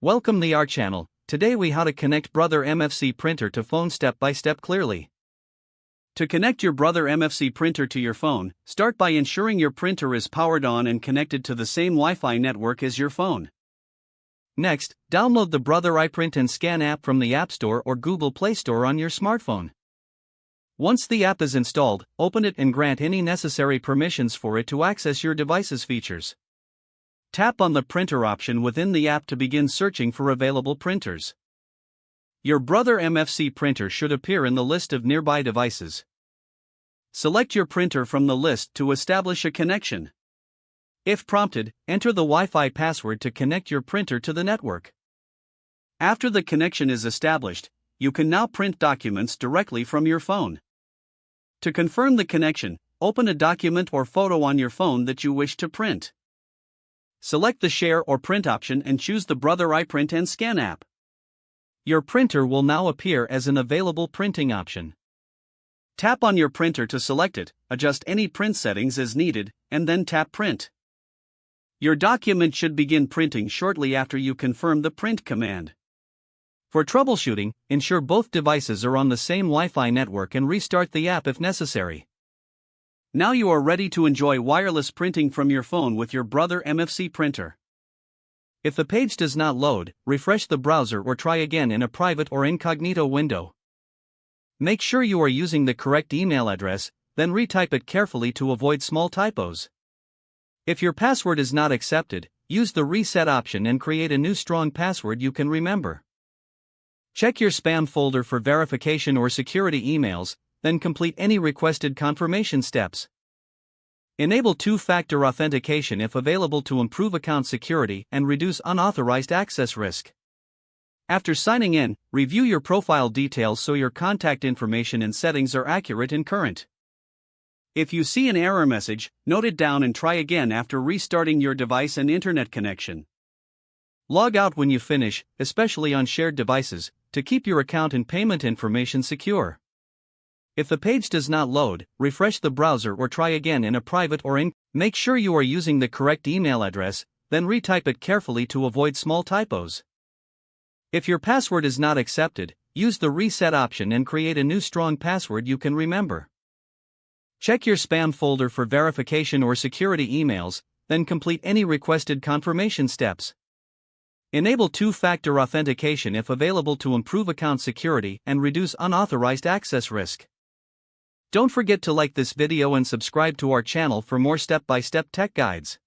Welcome to our channel. Today we how to connect Brother MFC printer to phone step by step clearly. To connect your Brother MFC printer to your phone, start by ensuring your printer is powered on and connected to the same Wi-Fi network as your phone. Next, download the Brother iPrint and Scan app from the App Store or Google Play Store on your smartphone. Once the app is installed, open it and grant any necessary permissions for it to access your device's features. Tap on the printer option within the app to begin searching for available printers. Your Brother MFC printer should appear in the list of nearby devices. Select your printer from the list to establish a connection. If prompted, enter the Wi-Fi password to connect your printer to the network. After the connection is established, you can now print documents directly from your phone. To confirm the connection, open a document or photo on your phone that you wish to print. Select the Share or Print option and choose the Brother iPrint and Scan app. Your printer will now appear as an available printing option. Tap on your printer to select it, adjust any print settings as needed, and then tap Print. Your document should begin printing shortly after you confirm the print command. For troubleshooting, ensure both devices are on the same Wi-Fi network and restart the app if necessary. Now you are ready to enjoy wireless printing from your phone with your Brother MFC printer. If the page does not load, refresh the browser or try again in a private or incognito window. Make sure you are using the correct email address, then retype it carefully to avoid small typos. If your password is not accepted, use the reset option and create a new strong password you can remember. Check your spam folder for verification or security emails, then complete any requested confirmation steps. Enable two-factor authentication if available to improve account security and reduce unauthorized access risk. After signing in, review your profile details so your contact information and settings are accurate and current. If you see an error message, note it down and try again after restarting your device and internet connection. Log out when you finish, especially on shared devices, to keep your account and payment information secure. If the page does not load, refresh the browser or try again in a private or Make sure you are using the correct email address, then retype it carefully to avoid small typos. If your password is not accepted, use the reset option and create a new strong password you can remember. Check your spam folder for verification or security emails, then complete any requested confirmation steps. Enable two-factor authentication if available to improve account security and reduce unauthorized access risk. Don't forget to like this video and subscribe to our channel for more step-by-step tech guides.